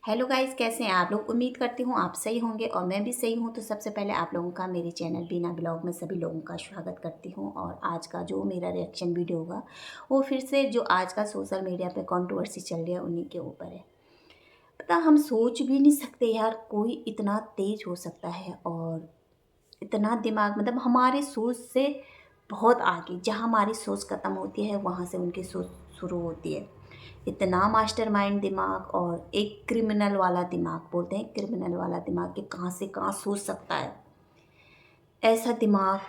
Hello guys, कैसे हैं आप लोग। उम्मीद करती हूँ आप सही होंगे और मैं भी सही हूँ। तो सबसे पहले आप लोगों का मेरे चैनल बीना ब्लॉग में सभी लोगों का स्वागत करती हूँ। और आज का जो मेरा रिएक्शन वीडियो होगा वो फिर से जो आज का सोशल मीडिया पे कंट्रोवर्सी चल रही है उन्हीं के ऊपर है। पता हम सोच भी नहीं सकते यार, कोई इतना तेज हो सकता है और इतना दिमाग, मतलब हमारी सोच से बहुत आगे। जहाँ हमारी सोच ख़त्म होती है वहाँ से उनकी सोच शुरू होती है। इतना मास्टरमाइंड दिमाग और एक क्रिमिनल वाला दिमाग, बोलते हैं क्रिमिनल वाला दिमाग, कि कहाँ से कहाँ सोच सकता है ऐसा दिमाग।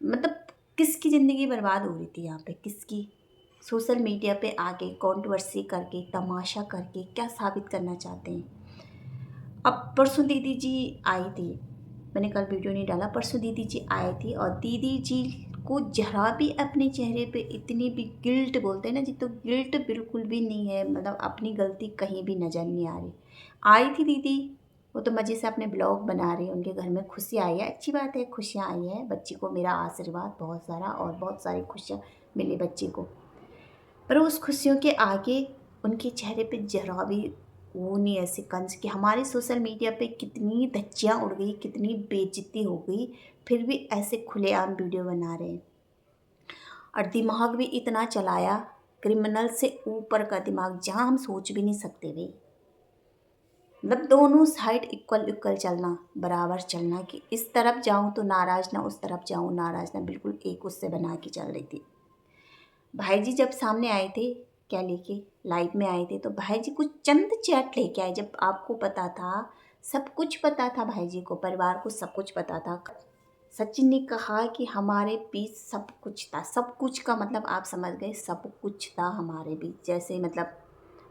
मतलब किसकी ज़िंदगी बर्बाद हो रही थी यहाँ पे, किसकी। सोशल मीडिया पे आके कंट्रोवर्सी करके, तमाशा करके क्या साबित करना चाहते हैं। अब परसों दीदी जी आई थी, मैंने कल वीडियो नहीं डाला। परसों दीदी जी आई थी और दीदी जी को जरा भी अपने चेहरे पे इतनी भी गिल्ट, बोलते हैं ना जी, तो गिल्ट बिल्कुल भी नहीं है। मतलब अपनी गलती कहीं भी नज़र नहीं आ रही। आई थी दीदी, वो तो मज़े से अपने ब्लॉग बना रही है। उनके घर में खुशी आई है, अच्छी बात है, खुशियाँ आई है। बच्ची को मेरा आशीर्वाद बहुत सारा और बहुत सारी खुशियाँ मिली बच्ची को। पर उस खुशियों के आगे उनके चेहरे पे जरा भी वो नहीं, ऐसे कंज कि हमारे सोशल मीडिया पे कितनी धज्जियाँ उड़ गई, कितनी बेइज्जती हो गई, फिर भी ऐसे खुलेआम वीडियो बना रहे हैं। और दिमाग भी इतना चलाया, क्रिमिनल से ऊपर का दिमाग, जहाँ हम सोच भी नहीं सकते भाई। मतलब दोनों साइड इक्वल इक्वल चलना, बराबर चलना, कि इस तरफ जाऊँ तो नाराज़ ना, उस तरफ जाऊँ नाराज़ ना, बिल्कुल एक उससे बना के चल रही थी। भाई जी जब सामने आए थे, क्या लेके लाइव में आए थे, तो भाई जी कुछ चंद चैट लेके आए। जब आपको पता था, सब कुछ पता था भाई जी को, परिवार को सब कुछ पता था। सचिन ने कहा कि हमारे बीच सब कुछ था। सब कुछ का मतलब आप समझ गए, सब कुछ था हमारे बीच। जैसे मतलब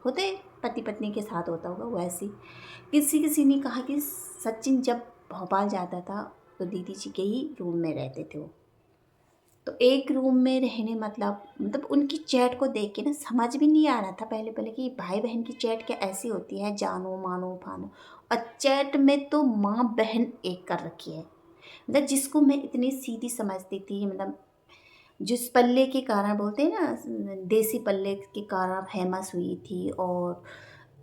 होते पति पत्नी के साथ होता होगा वैसे। किसी किसी ने कहा कि सचिन जब भोपाल जाता था तो दीदी जी के ही रूम में रहते थे वो। तो एक रूम में रहने मतलब उनकी चैट को देख के ना समझ भी नहीं आ रहा था पहले पहले कि भाई बहन की चैट क्या ऐसी होती है, जानो मानो फानो। और चैट में तो माँ बहन एक कर रखी है। मतलब जिसको मैं इतनी सीधी समझती थी, मतलब जिस पल्ले के कारण, बोलते हैं ना देसी पल्ले के कारण फेमस हुई थी, और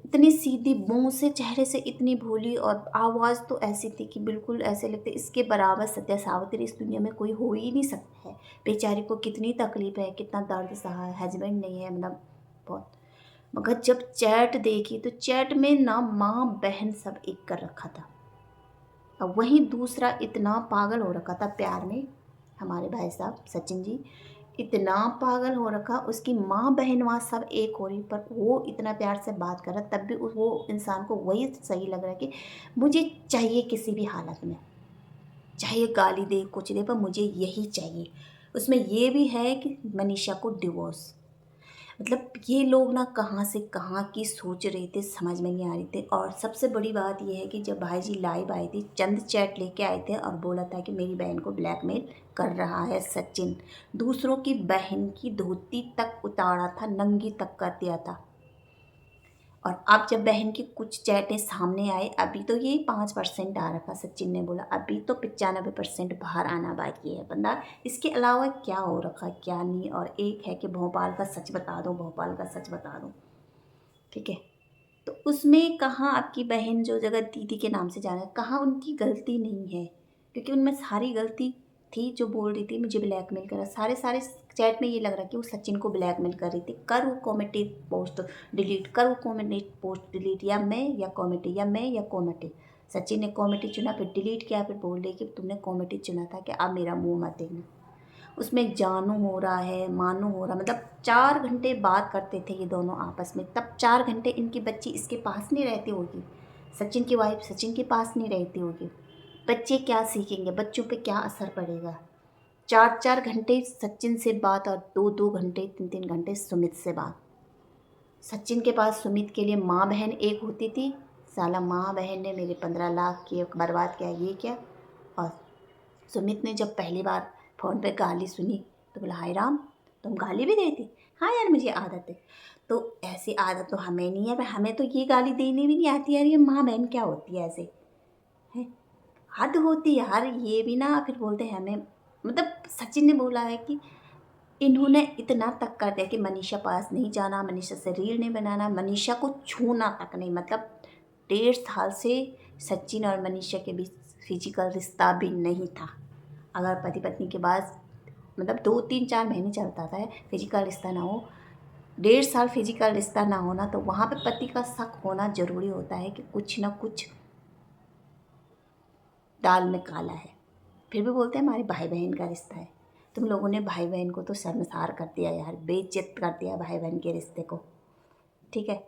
इतनी सीधी मुंह से, चेहरे से इतनी भोली, और आवाज़ तो ऐसी थी कि बिल्कुल ऐसे लगते इसके बराबर सत्या सावित्री इस दुनिया में कोई हो ही नहीं सकता है। बेचारी को कितनी तकलीफ है, कितना दर्द सहा है, हस्बैंड नहीं है, मतलब बहुत। मगर जब चैट देखी तो चैट में ना माँ बहन सब एक कर रखा था। अब वहीं दूसरा इतना पागल हो रखा था प्यार में, हमारे भाई साहब सचिन जी इतना पागल हो रखा, उसकी माँ बहन वहाँ सब एक हो रही, पर वो इतना प्यार से बात कर रहा, तब भी वो इंसान को वही सही लग रहा है कि मुझे चाहिए किसी भी हालत में, चाहे गाली दे कुछ दे, पर मुझे यही चाहिए। उसमें ये भी है कि मनीषा को डिवोर्स। मतलब ये लोग ना कहाँ से कहाँ की सोच रहे थे, समझ में नहीं आ रही थे। और सबसे बड़ी बात ये है कि जब भाई जी लाइव आए थे, चंद चैट लेके आए थे और बोला था कि मेरी बहन को ब्लैकमेल कर रहा है सचिन, दूसरों की बहन की धोती तक उतारा था, नंगी तक कर दिया था। और अब जब बहन की कुछ चैटें सामने आए, अभी तो ये 5% आ रखा, सचिन ने बोला अभी तो 95% बाहर आना बाकी है बंदा, इसके अलावा क्या हो रखा क्या नहीं। और एक है कि भोपाल का सच बता दो, भोपाल का सच बता दो, ठीक है। तो उसमें कहाँ आपकी बहन जो जगह दीदी के नाम से जाना है, कहाँ उनकी गलती नहीं है, क्योंकि उनमें सारी गलती थी। जो बोल रही थी मुझे ब्लैकमेल करा, सारे सारे चैट में ये लग रहा है कि वो सचिन को ब्लैकमेल कर रही थी, कर वो कॉमेडी पोस्ट डिलीट, कर वो कॉमेडी पोस्ट डिलीट, या मैं या कॉमेडी, या मैं या कॉमेडी। सचिन ने कॉमेडी चुना, फिर डिलीट किया, फिर बोल रही कि तुमने कॉमेडी चुना था कि अब मेरा मुंह मत देखना। उसमें जानू हो रहा है, मानू हो रहा, मतलब 4 घंटे बात करते थे ये दोनों आपस में। तब 4 घंटे इनकी बच्ची इसके पास नहीं रहती होगी, सचिन की वाइफ सचिन के पास नहीं रहती होगी। बच्चे क्या सीखेंगे, बच्चों पे क्या असर पड़ेगा। 4 4 घंटे सचिन से बात और 2 2 घंटे 3 3 घंटे सुमित से बात। सचिन के पास सुमित के लिए माँ बहन एक होती थी, साला माँ बहन ने मेरे 15 लाख किए बर्बाद किया, ये क्या। और सुमित ने जब पहली बार फ़ोन पे गाली सुनी तो बोला हाय राम, तुम गाली भी देती। हाँ यार मुझे आदत है। तो ऐसी आदत तो हमें नहीं है, पर हमें तो ये गाली देनी भी नहीं आती यार, ये माँ बहन क्या होती है ऐसे, है हद होती है यार ये भी ना। फिर बोलते हैं हमें, मतलब सचिन ने बोला है कि इन्होंने इतना तक कर दिया कि मनीषा पास नहीं जाना, मनीषा से रील नहीं बनाना, मनीषा को छूना तक नहीं। मतलब 1.5 साल से सचिन और मनीषा के बीच फिजिकल रिश्ता भी नहीं था। अगर पति पत्नी के बाद मतलब 2-3-4 महीने चलता था फिजिकल रिश्ता ना हो, 1.5 साल फिजिकल रिश्ता ना होना, तो वहाँ पे पति का शक होना ज़रूरी होता है कि कुछ ना कुछ दाल में काला है। फिर भी बोलते हैं हमारे भाई बहन का रिश्ता है। तुम लोगों ने भाई बहन को तो शर्मसार कर दिया यार, बेइज्जत कर दिया भाई बहन के रिश्ते को, ठीक है।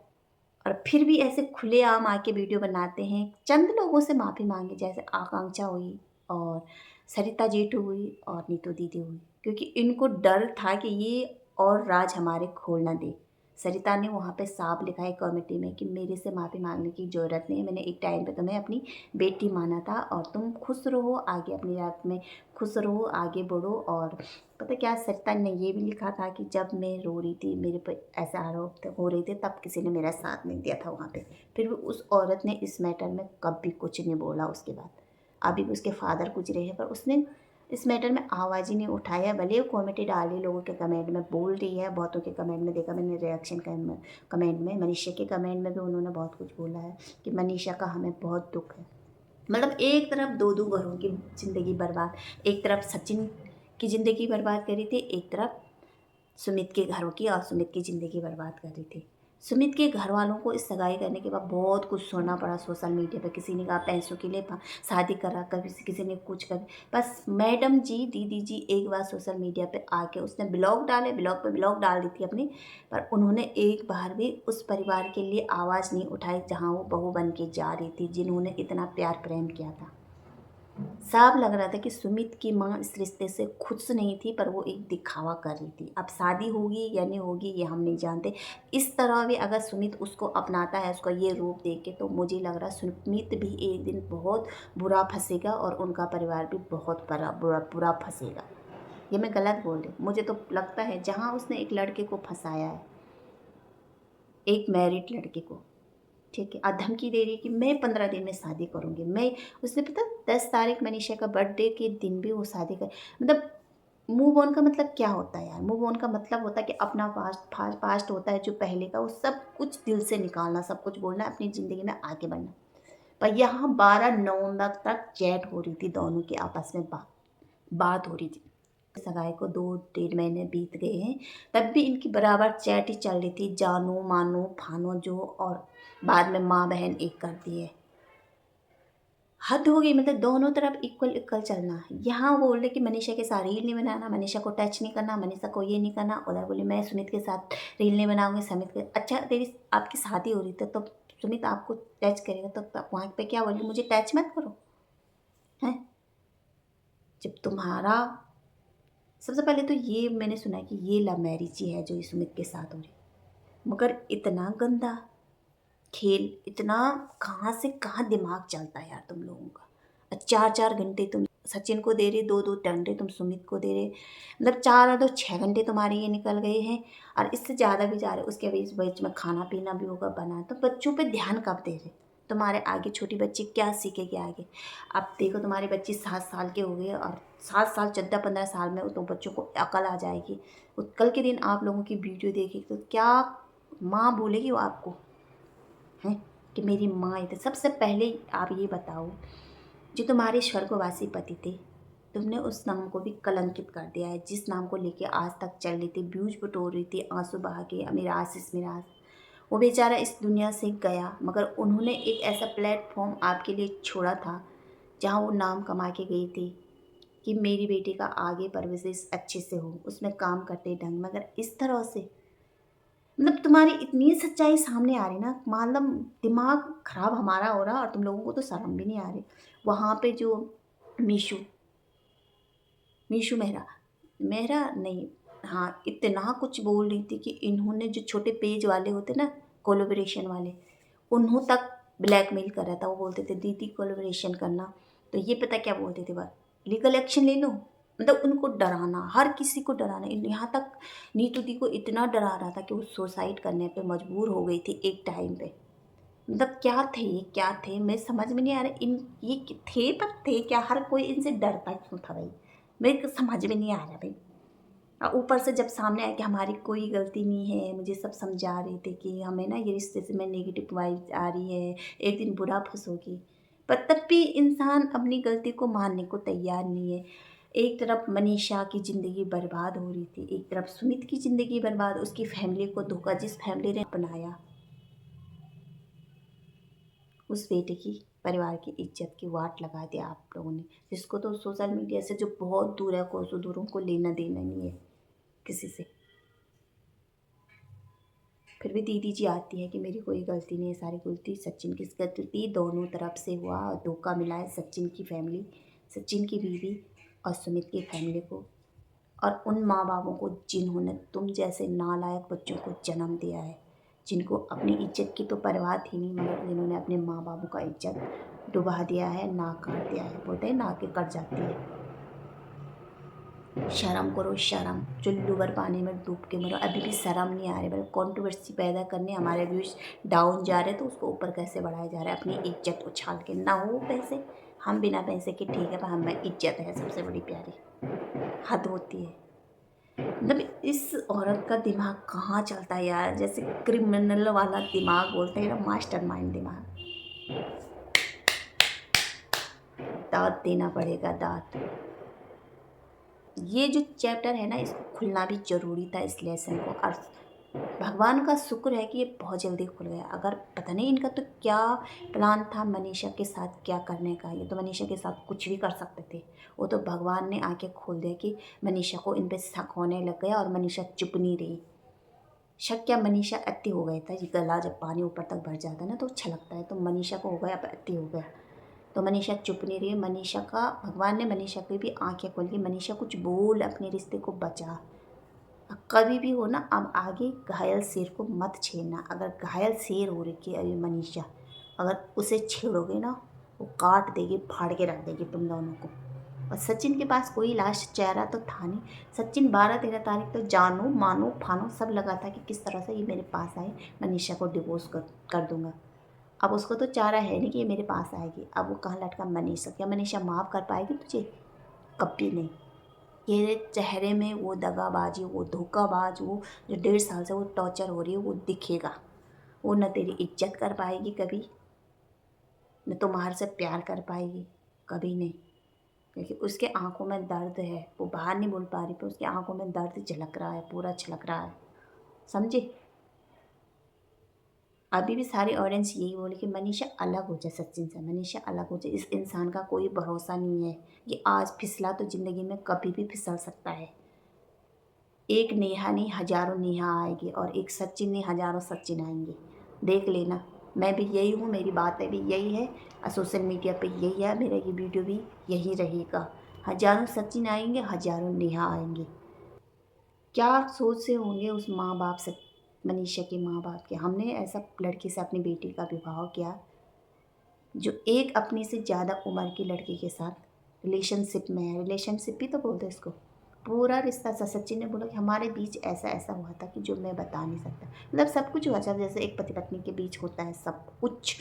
और फिर भी ऐसे खुलेआम आके वीडियो बनाते हैं। चंद लोगों से माफ़ी मांगी, जैसे आकांक्षा हुई और सरिता जेठू हुई और नीतू दीदी हुई, क्योंकि इनको डर था कि ये और राज हमारे खोल ना दे। सरिता ने वहाँ पे साफ लिखा है कमेटी में कि मेरे से माफ़ी मांगने की ज़रूरत नहीं है, मैंने एक टाइम पे तुम्हें अपनी बेटी माना था और तुम खुश रहो आगे, अपनी लाइफ में खुश रहो, आगे बढ़ो। और पता क्या, सरिता ने ये भी लिखा था कि जब मैं रो रही थी, मेरे पर ऐसे आरोप हो रहे थे, तब किसी ने मेरा साथ नहीं दिया था वहाँ पे। फिर भी उस औरत ने इस मैटर में कभी कुछ नहीं बोला उसके बाद। अभी भी उसके फादर गुजरे हैं पर उसने इस मैटर में आवाज़ ही नहीं उठाया। भले वो कॉमेडी डाल रही, लोगों के कमेंट में बोल रही है, बहुतों के कमेंट में देखा मैंने रिएक्शन कमेंट में, मनीषा के कमेंट में भी उन्होंने बहुत कुछ बोला है कि मनीषा का हमें बहुत दुख है। मतलब एक तरफ दो घरों की ज़िंदगी बर्बाद, एक तरफ सचिन की ज़िंदगी बर्बाद करी थी, एक तरफ सुमित के घरों की और सुमित की ज़िंदगी बर्बाद कर रही थी। सुमित के घर वालों को इस सगाई करने के बाद बहुत कुछ सुनना पड़ा सोशल मीडिया पे। किसी ने कहा पैसों के लिए शादी करा, कभी किसी ने कुछ कर। बस मैडम जी, दीदी जी एक बार सोशल मीडिया पे आके उसने ब्लॉग डाले, ब्लॉग पे ब्लॉग डाल दी थी अपनी, पर उन्होंने एक बार भी उस परिवार के लिए आवाज़ नहीं उठाई जहाँ वो बहू बन के जा रही थी, जिन्होंने इतना प्यार प्रेम किया था। साफ लग रहा था कि सुमित की माँ इस रिश्ते से खुश नहीं थी, पर वो एक दिखावा कर रही थी। अब शादी होगी या नहीं होगी ये हम नहीं जानते। इस तरह भी अगर सुमित उसको अपनाता है, उसका ये रूप देख के, तो मुझे लग रहा है सुमित भी एक दिन बहुत बुरा फंसेगा और उनका परिवार भी बहुत बुरा फंसेगा। ये मैं गलत बोल रही हूँ, मुझे तो लगता है जहाँ उसने एक लड़के को फंसाया है, एक मैरिड लड़के को, ठीक है, और धमकी दे रही है कि मैं 15 दिन में शादी करूँगी। मैं उसने पता 10 तारीख मनीषा का बर्थडे के दिन भी वो शादी कर, मतलब मूव ऑन का मतलब क्या होता है यार? मूव ऑन का मतलब होता है कि अपना पास्ट होता है जो पहले का, वो सब कुछ दिल से निकालना, सब कुछ बोलना, अपनी ज़िंदगी में आगे बढ़ना। पर यहाँ 12 नवंबर तक चैट हो रही थी, दोनों के आपस में बात हो रही थी। सगाई को 2-1.5 महीने बीत गए हैं, तब भी इनकी बराबर चैट ही चल रही थी, जानो मानो फानो जो, और बाद में माँ बहन एक कर दिए। हद हो गई, मतलब दोनों तरफ इक्वल इक्वल चलना। यहाँ बोल रहे कि मनीषा के साथ रील नहीं बनाना, मनीषा को टच नहीं करना, मनीषा को ये नहीं करना। उधर बोले मैं सुमित के साथ रील नहीं बनाऊंगी, सुमित के, अच्छा तेरी आपकी शादी हो रही थी तो सुमित आपको टच करेगा तो वहाँ पे क्या बोले, मुझे टच मत करो, हैं? जब तुम्हारा, सबसे पहले तो ये मैंने सुना कि ये लव मैरिज ही है जो सुमित के साथ हो रही, मगर इतना गंदा खेल, इतना कहाँ से कहाँ दिमाग चलता है यार तुम लोगों का। 4-4 घंटे तुम सचिन को दे रहे, 2-2 घंटे तुम सुमित को दे रहे, मतलब 4 और 2 6 घंटे तुम्हारे ये निकल गए हैं, और इससे ज़्यादा भी जा रहे। उसके बीच में खाना पीना भी होगा बना, तो बच्चों पे ध्यान कब दे रहे? तुम्हारे आगे छोटी बच्ची क्या सीखेगी आगे? अब देखो तुम्हारी बच्ची 7 साल के हो गए, और 7 साल 14-15 साल में तो बच्चों को अकल आ जाएगी। कल के दिन आप लोगों की वीडियो देखेगी तो क्या माँ बोलेगी वो आपको, हैं कि मेरी माँ ही थे? सबसे पहले आप ये बताओ, जो तुम्हारे स्वर्गवासी पति थे, तुमने उस नाम को भी कलंकित कर दिया है, जिस नाम को लेके आज तक चल रही थी, व्यूज बटोर रही थी, आंसू बहा के, मेरा आशीष मिराज। वो बेचारा इस दुनिया से गया, मगर उन्होंने एक ऐसा प्लेटफॉर्म आपके लिए छोड़ा था जहाँ वो नाम कमा के गई थी कि मेरी बेटी का आगे परवरिश अच्छे से हो, उसमें काम करते ढंग। मगर इस तरह से, मतलब तुम्हारी इतनी सच्चाई सामने आ रही ना, मतलब दिमाग खराब हमारा हो रहा, और तुम लोगों को तो शर्म भी नहीं आ रही। वहाँ पे जो मीशू मीशू मेहरा मेहरा नहीं, हाँ, इतना कुछ बोल रही थी कि इन्होंने जो छोटे पेज वाले होते ना, कोलोब्रेशन वाले, उन्हों तक ब्लैकमेल करा था। वो बोलते थे दीदी कोलोब्रेशन करना, तो ये पता क्या बोलते थे, बस लीगल एक्शन ले लो। मतलब उनको डराना, हर किसी को डराना। यहाँ तक नीतू दी को इतना डरा रहा था कि वो सुसाइड करने पे मजबूर हो गई थी एक टाइम पे। मतलब क्या थे ये, क्या थे, मैं समझ में नहीं आ रहा इन, ये थे पर थे क्या? हर कोई इनसे डरता क्यों था भाई, मेरे को समझ में नहीं आ रहा भाई। और ऊपर से जब सामने आया कि हमारी कोई गलती नहीं है, मुझे सब समझा रहे थे कि हमें ना ये रिश्ते से में नेगेटिव वाइब्स आ रही है, एक दिन बुरा फंसोगी, पर तब भी इंसान अपनी गलती को मानने को तैयार नहीं है। एक तरफ मनीषा की ज़िंदगी बर्बाद हो रही थी, एक तरफ सुमित की ज़िंदगी बर्बाद, उसकी फैमिली को धोखा, जिस फैमिली ने अपनाया उस बेटे की परिवार की इज्जत की वाट लगा दिया आप लोगों ने, जिसको तो सोशल मीडिया से जो बहुत दूर है, कोसों दूर, उनको लेना देना नहीं है किसी से। फिर भी दीदी जी आती है कि मेरी कोई गलती नहीं है, सारी गलती सचिन की गलती, दोनों तरफ से हुआ और धोखा मिला है सचिन की फैमिली, सचिन की बीवी और सुमित की फैमिली को, और उन माँ बापों को जिन्होंने तुम जैसे नालायक बच्चों को जन्म दिया है, जिनको अपनी इज्जत की तो परवाह थी नहीं, मगर जिन्होंने अपने माँ बापों का इज्जत डुबा दिया है, नाक काट दिया है। बोलते हैं नाक के कट जाती है। शर्म करो शर्म, चुल्लू भर पानी में डूब के मरो, अभी भी शर्म नहीं आ रही। मतलब कंट्रोवर्सी पैदा करने, हमारे व्यूज डाउन जा रहे तो उसको ऊपर कैसे बढ़ाया जा रहा है, अपनी इज्जत उछाल के। ना हो पैसे, हम बिना पैसे के ठीक है, पर हमें इज्जत है सबसे बड़ी प्यारी, हद होती है। मतलब इस औरत का दिमाग कहाँ चलता है यार, जैसे क्रिमिनल वाला दिमाग बोलते हैं ना, मास्टरमाइंड दिमाग। दांत देना पड़ेगा, दांत। ये जो चैप्टर है ना, इसको खुलना भी ज़रूरी था, इस लेसन को। और भगवान का शुक्र है कि ये बहुत जल्दी खुल गया, अगर पता नहीं इनका तो क्या प्लान था मनीषा के साथ क्या करने का। ये तो मनीषा के साथ कुछ भी कर सकते थे, वो तो भगवान ने आंखें खोल दिया कि मनीषा को इन पे शक होने लग गया, और मनीषा चुप नहीं रही। शक क्या, मनीषा अति हो गया था। ये गला जब पानी ऊपर तक भर जाता है ना तो अच्छा लगता है, तो मनीषा को हो गया, अब अति हो गया। तो मनीषा चुप नहीं रही। मनीषा का भगवान ने मनीषा की भी आंखें खोल दी, मनीषा कुछ बोल, अपने रिश्ते को बचा। कभी भी हो ना, अब आगे घायल शेर को मत छेड़ना। अगर घायल शेर हो रखी है अभी मनीषा, अगर उसे छेड़ोगे ना, वो काट देगी, फाड़ के रख देगी तुम दोनों को। और सचिन के पास कोई लास्ट चेहरा तो था नहीं। सचिन 12-13 तारीख तो जानो मानो फानो सब लगा था कि किस तरह से ये मेरे पास आए, मनीषा को डिवोर्स कर दूंगा। अब उसको तो चारा है नहीं कि ये मेरे पास आएगी। अब वो कहाँ लटका मनीषा, क्या मनीषा माफ़ कर पाएगी तुझे? कभी नहीं। तेरे चेहरे में वो दगाबाजी, वो धोखाबाज, वो जो 1.5 साल से वो टॉर्चर हो रही है, वो दिखेगा। वो न तेरी इज्जत कर पाएगी कभी, न तुम्हारे से प्यार कर पाएगी, कभी नहीं। क्योंकि उसके आंखों में दर्द है, वो बाहर नहीं बोल पा रही, पर उसके आंखों में दर्द झलक रहा है, पूरा छलक रहा है, समझे? अभी भी सारी ऑडियंस यही बोले कि मनीषा अलग हो जाए सचिन से, मनीषा अलग हो जाए। इस इंसान का कोई भरोसा नहीं है, ये आज फिसला तो ज़िंदगी में कभी भी फिसल सकता है। एक नेहा नहीं, हज़ारों नेहा आएगी, और एक सचिन नहीं, हज़ारों सचिन आएंगे। देख लेना, मैं भी यही हूँ, मेरी बातें भी यही है, और सोशल मीडिया पे यही है, मेरा ये वीडियो भी यही रहेगा। हज़ारों सचिन आएंगे, हज़ारों नेहा आएंगी। क्या सोच से होंगे उस माँ बाप से, मनीषा के माँ बाप के। हमने ऐसा लड़की से अपनी बेटी का विवाह किया, जो एक अपनी से ज़्यादा उम्र की लड़की के साथ रिलेशनशिप में है। रिलेशनशिप भी तो बोलते हैं इसको। पूरा रिश्ता सा, सचिन ने बोला कि हमारे बीच ऐसा ऐसा हुआ था कि जो मैं बता नहीं सकता। मतलब सब कुछ हुआ था, जैसे एक पति पत्नी के बीच होता है सब कुछ,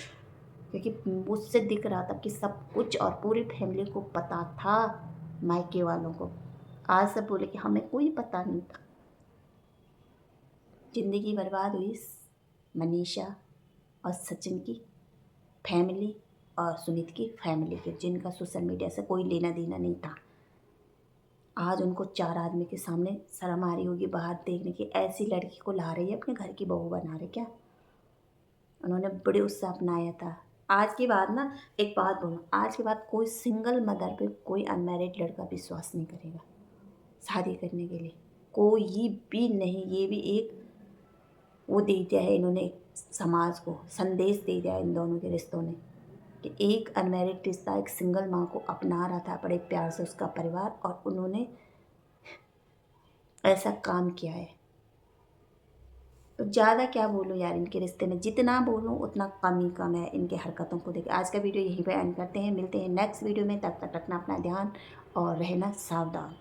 क्योंकि मुझसे दिख रहा था कि सब कुछ, और पूरी फैमिली को पता था, मायके वालों को। आज सब बोले कि हमें कोई पता नहीं था। ज़िंदगी बर्बाद हुई मनीषा और सचिन की फैमिली और सुमित की फैमिली के, जिनका सोशल मीडिया से कोई लेना देना नहीं था। आज उनको 4 आदमी के सामने शर्म आ रही होगी बाहर देखने की, ऐसी लड़की को ला रही है अपने घर की बहू बना रहे क्या? उन्होंने बड़े उत्साह अपनाया था। आज के बाद ना, एक बात बोलूँ, आज के बाद कोई सिंगल मदर पे कोई अनमैरिड लड़का विश्वास नहीं करेगा शादी करने के लिए, कोई भी नहीं। ये भी एक वो दे दिया है इन्होंने, समाज को संदेश दे दिया है इन दोनों के रिश्तों ने, कि एक अनमैरिड रिश्ता एक सिंगल माँ को अपना रहा था बड़े प्यार से उसका परिवार, और उन्होंने ऐसा काम किया है। तो ज़्यादा क्या बोलूँ यार, इनके रिश्ते में जितना बोलूँ उतना कम ही कम है इनके हरकतों को देख। आज का वीडियो यहीं पे एंड करते हैं, मिलते हैं नेक्स्ट वीडियो में। तब तक रखना अपना ध्यान और रहना सावधान।